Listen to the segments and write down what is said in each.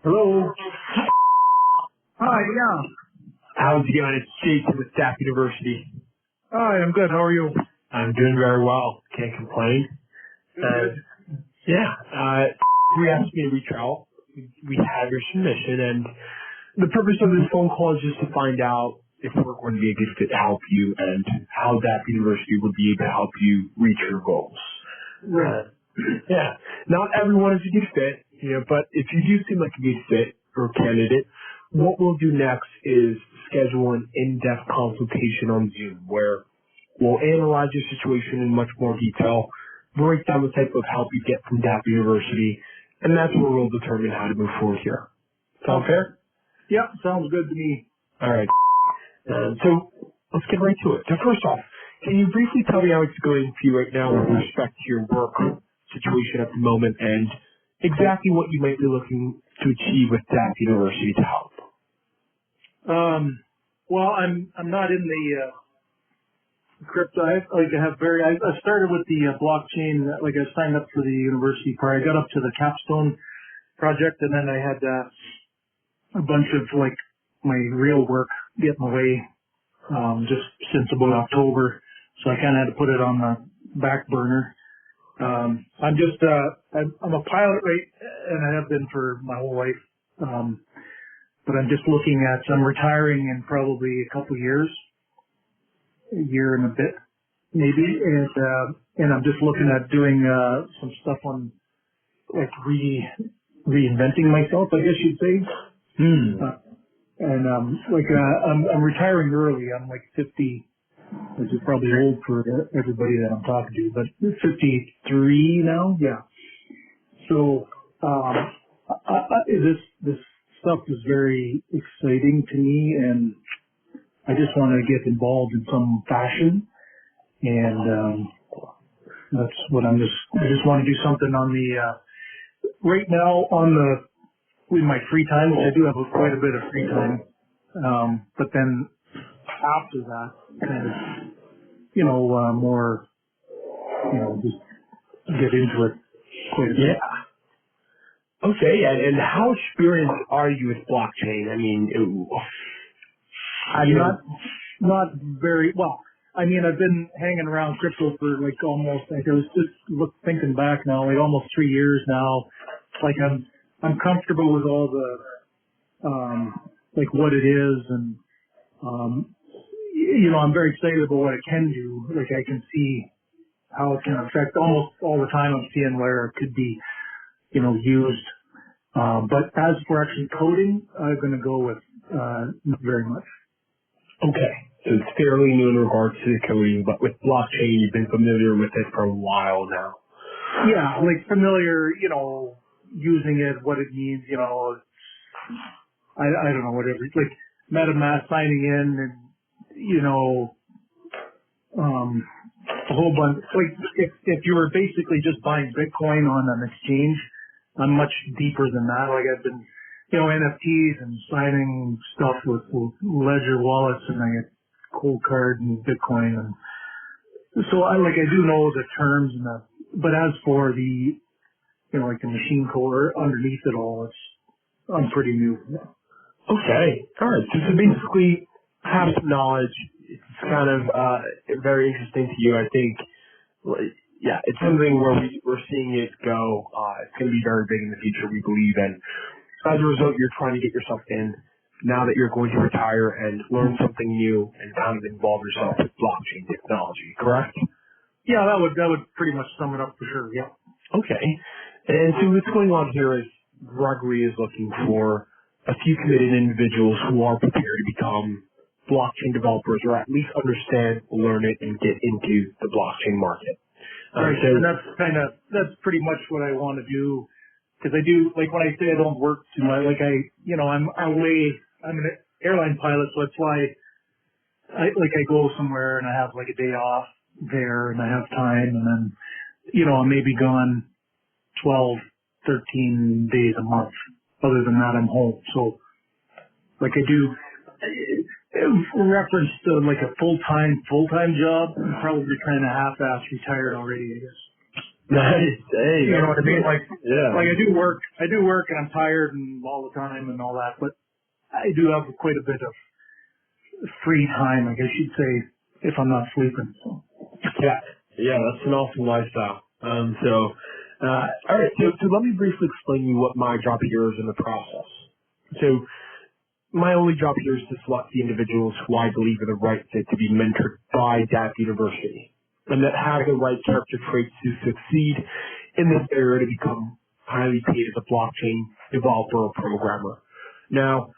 Hello. Hi, yeah. How's it going? It's Jason with Staff University. Hi, I'm good. How are you? I'm doing very well. Can't complain. We asked me to reach out. We have your submission, and the purpose of this phone call is just to find out if we're going to be a good fit to help you and how Staff University would be able to help you reach your goals. Right. Not everyone is a good fit, but if you do seem like a good fit or candidate, what we'll do next is schedule an in-depth consultation on Zoom where we'll analyze your situation in much more detail, break down the type of help you get from DAP University, and that's where we'll determine how to move forward here. Sound fair? Yeah, sounds good to me. All right. So let's get right to it. So first off, can you briefly tell me how it's going for you right now with respect to your work situation at the moment and exactly what you might be looking to achieve with DAP University to help? Well, I'm not in the crypto. I started with the blockchain. Like I signed up for the university part. I got up to the capstone project, and then I had a bunch of like my real work get in the way just since about October. So I kind of had to put it on the back burner. I'm a pilot, right, and I have been for my whole life. But I'm just looking at, I'm retiring in probably a couple years, a year and a bit, maybe, and I'm just looking at doing some stuff on like reinventing myself, I guess you'd say. I'm retiring early. I'm like 50, which is probably old for everybody that I'm talking to, but 53 now. Yeah. So, this stuff is very exciting to me, and I just want to get involved in some fashion. And, that's what I just want to do something on the, right now with my free time, which I do have quite a bit of free time. But then after that, kind of, more, just get into it quite a bit. Yeah. Okay, and how experienced are you with blockchain? I mean, I'm not very well. I mean, I've been hanging around crypto for like almost. Like I was just thinking back now, like almost 3 years now. Like I'm comfortable with all the like what it is, and I'm very excited about what it can do. Like I can see how it can affect almost all the time. I'm seeing where it could be, used. But as for actually coding, I'm going to go with not very much. okay. So it's fairly new in regards to the coding, but with blockchain, you've been familiar with it for a while now. Yeah, like familiar, using it, what it means, I don't know, whatever. It's like MetaMask signing in and, a whole bunch. Like if you were basically just buying Bitcoin on an exchange, I'm much deeper than that. Like I've been, NFTs and signing stuff with Ledger wallets, and I get Cold Card and Bitcoin, and so I do know the terms and but as for the, like the machine code underneath it all, I'm pretty new. Okay. All right. So basically have some knowledge. It's kind of very interesting to you, I think. Yeah, it's something where we're seeing it go. It's going to be very big in the future, we believe. And as a result, you're trying to get yourself in now that you're going to retire and learn something new and kind of involve yourself with blockchain technology, correct? Yeah, that would pretty much sum it up for sure. Yeah. Okay. And so what's going on here is Gregory is looking for a few committed individuals who are prepared to become blockchain developers or at least understand, learn it, and get into the blockchain market. Right, and that's pretty much what I want to do, because I do, like when I say I don't work too much, like I'm an airline pilot, so that's why I go somewhere and I have like a day off there and I have time, and then, I may be gone 12, 13 days a month. Other than that, I'm home. So like I do, in reference to like a full-time job, I'm probably kind of half-ass retired already, I guess. Nice. Hey, you know what I mean? Like, yeah. like I do work and I'm tired and all the time and all that, but I do have quite a bit of free time, I guess you'd say, if I'm not sleeping. So. Yeah, that's an awesome lifestyle. All right, so let me briefly explain you what my job here is in the process. So, my only job here is to select the individuals who I believe are the right fit to be mentored by DAP University, and that have the right character traits to succeed in this area to become highly paid as a blockchain developer or programmer. Now,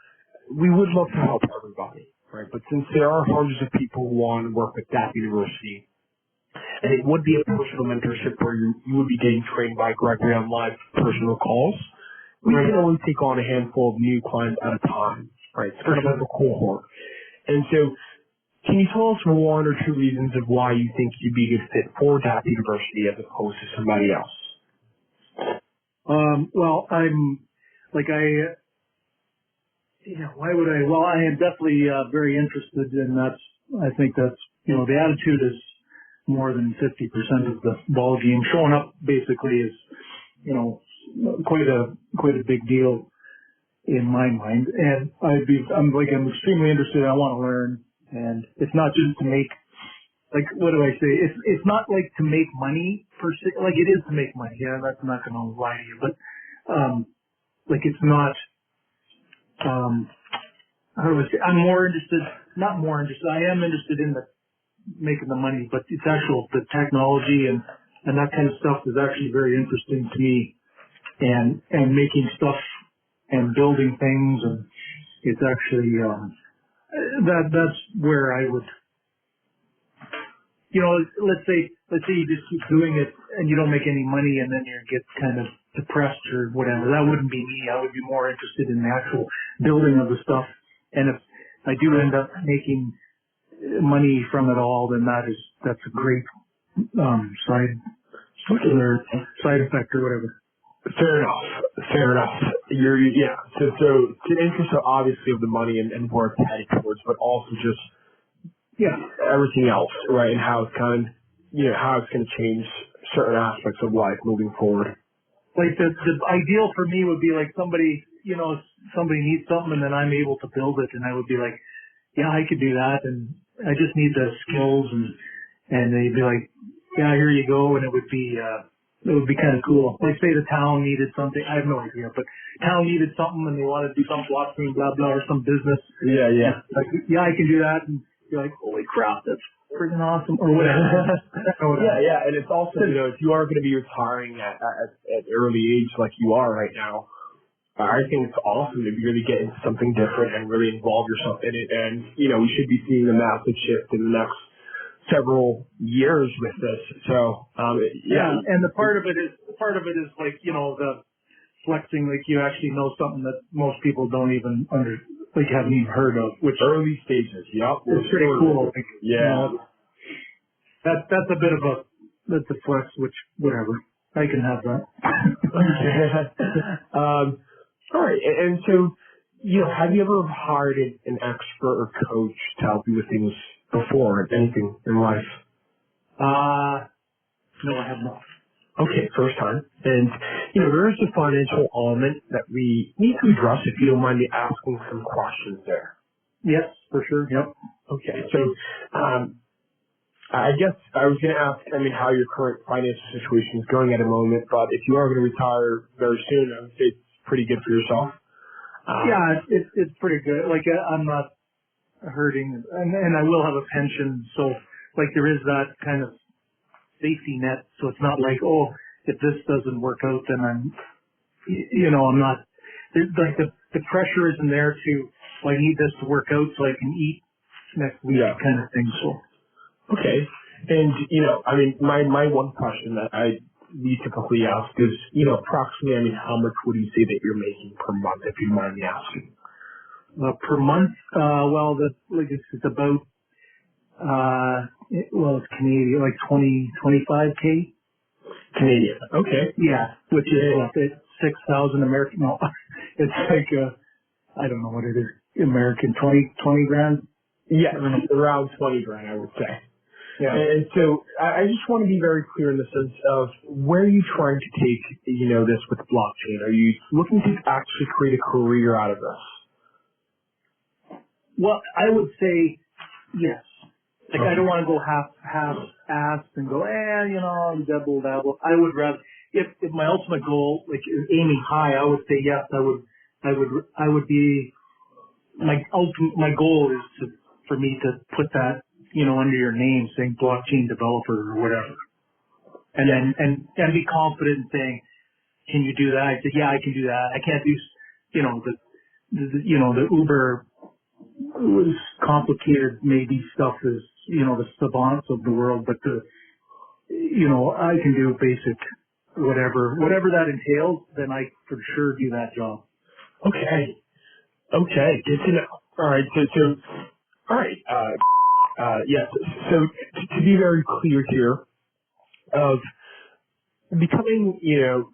we would love to help everybody, right? But since there are hundreds of people who want to work with DAP University, and it would be a personal mentorship where you would be getting trained by Gregory on live personal calls, we can only take on a handful of new clients at a time, right? It's kind of like a cohort. And so, can you tell us one or two reasons of why you think you'd be a good fit for DAP University as opposed to somebody else? Well, why would I? Well, I am definitely very interested, and I think that's, the attitude is more than 50% of the ball game. Showing up basically is, quite a big deal in my mind. And I'm extremely interested. I want to learn, and it's not just to make, like, what do I say? It's not like to make money per se. Like, it is to make money. Yeah, that's not going to lie to you, but it's not. How do I say? I'm more interested. Not more interested. I am interested in making the money, but it's the technology and that kind of stuff is actually very interesting to me, and making stuff and building things, and it's actually that's where I would, let's say you just keep doing it and you don't make any money and then you get kind of depressed or whatever. That wouldn't be me. I would be more interested in the actual building of the stuff, and if I do end up making money from it all, then that's a great side effect or whatever. Fair enough. So the interest obviously of the money and where it's headed towards, but also just everything else, right? And how it's how it's going to change certain aspects of life moving forward. Like the ideal for me would be like somebody needs something and then I'm able to build it, and I would be like, yeah, I could do that, and I just need the skills, and they'd be like, yeah, here you go, and it would be kind of cool. Like, say the town needed something, I have no idea, but town needed something and they wanted to do some blockchain, blah, blah, or some business. Yeah. Like, yeah, I can do that, and you're like, holy crap, that's freaking awesome, or whatever. Yeah, and it's also, if you are going to be retiring at early age like you are right now, I think it's awesome to really get into something different and really involve yourself in it. And, we should be seeing a massive shift in the next several years with this. So, and the part of it is like, the flexing, like you actually know something that most people don't even haven't even heard of, which early stages. Yep. It's pretty cool. Like, that's a bit of that's a flex, which, whatever. I can have that. All right, and so, have you ever hired an expert or coach to help you with things before, anything in life? No, I have not. Okay, first time. And, there is a financial element that we need to address, if you don't mind me asking some questions there. Yes, for sure. Yep. Okay, so, I guess I was going to ask, how your current financial situation is going at the moment, but if you are going to retire very soon, I would say it's pretty good for yourself. It's pretty good. Like, I'm not hurting, and I will have a pension, so, like, there is that kind of safety net, so it's not like, oh, if this doesn't work out, then I'm not, like, the pressure isn't there to, I need this to work out so I can eat next week kind of thing, so. Okay. And, my one question that we typically ask is, approximately, how much would you say that you're making per month, if you mind me asking? Per month? It's about, it's Canadian, like 25K. Canadian. Okay. Yeah, which is 6,000 American. No, it's like, I don't know what it is, American, 20 grand? Yeah, around 20 grand, I would say. Yeah. And so I just want to be very clear in the sense of where are you trying to take, this with blockchain? Are you looking to actually create a career out of this? Well, I would say yes. Like, I don't want to go half-assed and go, dabble. I would rather, if my ultimate goal, like, is aiming high, I would say yes. I would be, my goal is for me to put that, under your name, saying blockchain developer or whatever. And then, and be confident in saying, can you do that? I said, yeah, I can do that. I can't do, the Uber was complicated, maybe stuff is, the savants of the world, but I can do basic whatever that entails, then I for sure do that job. Okay. Good to know. All right. All right. Yes. So to be very clear here, of becoming,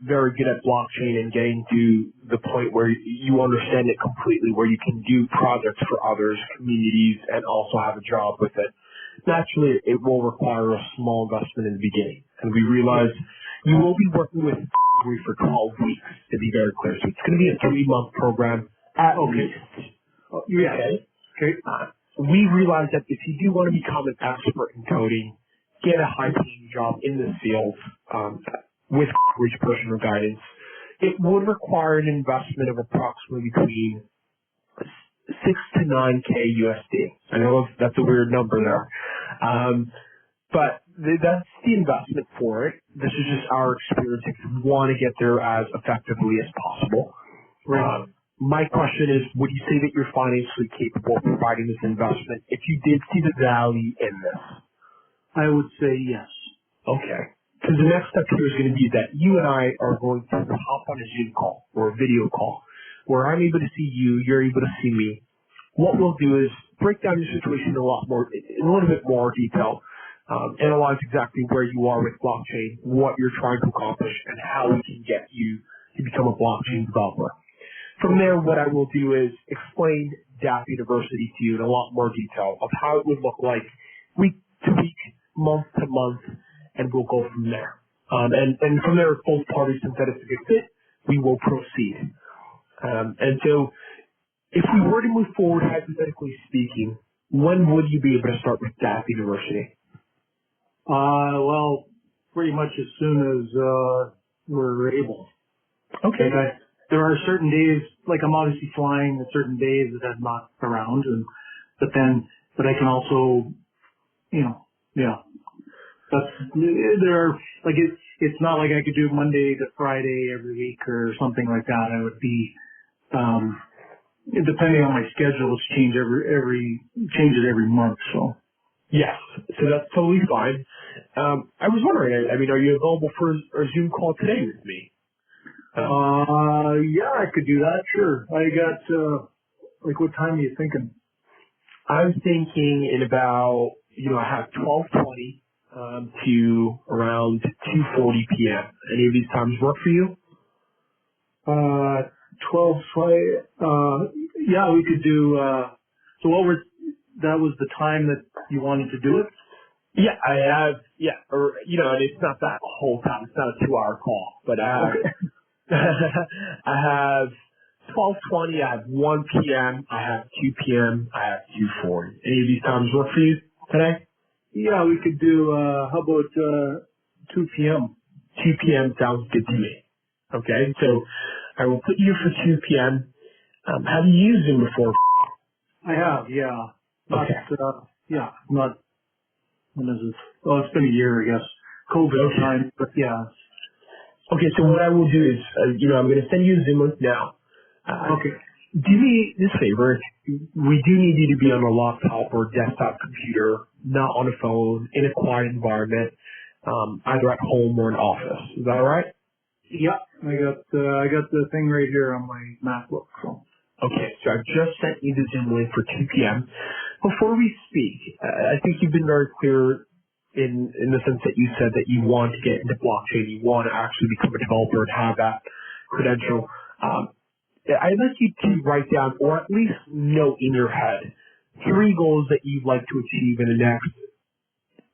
very good at blockchain and getting to the point where you understand it completely, where you can do projects for others, communities, and also have a job with it. Naturally, it will require a small investment in the beginning. And we realize you will be working with for 12 weeks, to be very clear. So it's going to be a 3-month program at least. Okay. We realize that if you do want to become an expert in coding, get a high-paying job in this field, with Reach Personal Guidance, it would require an investment of approximately between 6 to 9K USD. I know that's a weird number there. But that's the investment for it. This is just our experience if you want to get there as effectively as possible. Right. My question is, would you say that you're financially capable of providing this investment if you did see the value in this? I would say yes. Okay. Because the next step here is going to be that you and I are going to hop on a Zoom call or a video call where I'm able to see you, you're able to see me. What we'll do is break down your situation in a little bit more detail, analyze exactly where you are with blockchain, what you're trying to accomplish, and how we can get you to become a blockchain developer. From there, what I will do is explain DAP University to you in a lot more detail of how it would look like week to week, month to month, and we'll go from there. And from there, if both parties think that it's a good fit, we will proceed. And so if we were to move forward, hypothetically speaking, when would you be able to start with DAP University? Well, pretty much as soon as we're able. Okay. There are certain days, like I'm obviously flying at certain days that I'm not around, but I can also, it's not like I could do Monday to Friday every week or something like that. I would be, depending on my schedule, it's changes every month. So. Yes, so that's totally fine. I was wondering, are you available for a Zoom call today with me? Yeah, I could do that. Sure. I got, what time are you thinking? I'm thinking in about, I have 12:20 to around 2:40 p.m. Any of these times work for you? 12:20. Yeah, we could do. So that was the time that you wanted to do it? Yeah, I have. Yeah, or and it's not that whole time. It's not a 2-hour call, but I have. I have 12:20. I have 1 p.m. I have 2 p.m. I have 2:40. Any of these times work for you today? Yeah, we could do. How about 2 p.m.? 2 p.m. sounds good to me. Okay, so I will put you for 2 p.m. Have you used Zoom before? I have, yeah. Okay. Not. When is it? Well, it's been a year, I guess. COVID time, but yeah. Okay, so what I will do is, I'm going to send you a Zoom link now. Okay. Do me this favor. We do need you to be on a laptop or desktop computer, not on a phone, in a quiet environment, either at home or an office. Is that all right? Yeah, I got the thing right here on my MacBook. So. Okay, so I've just sent you the Zoom link for 2 p.m. Before we speak, I think you've been very clear in the sense that you said that you want to get into blockchain, you want to actually become a developer and have that credential. I'd like you to write down, or at least note in your head, 3 goals that you'd like to achieve in the next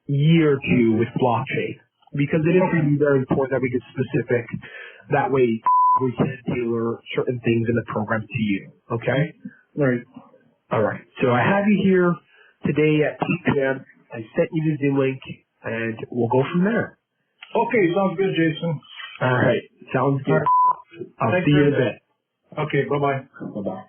year or two with blockchain, because it is going to be very important that we get specific. That way we can tailor certain things in the program to you. Okay? Right. All right. So I have you here today at 2 p.m. I sent you the Zoom link, and we'll go from there. Okay, sounds good, Jason. All right. Sounds good. All right. I'll see you in a bit. Okay, bye-bye. Bye-bye.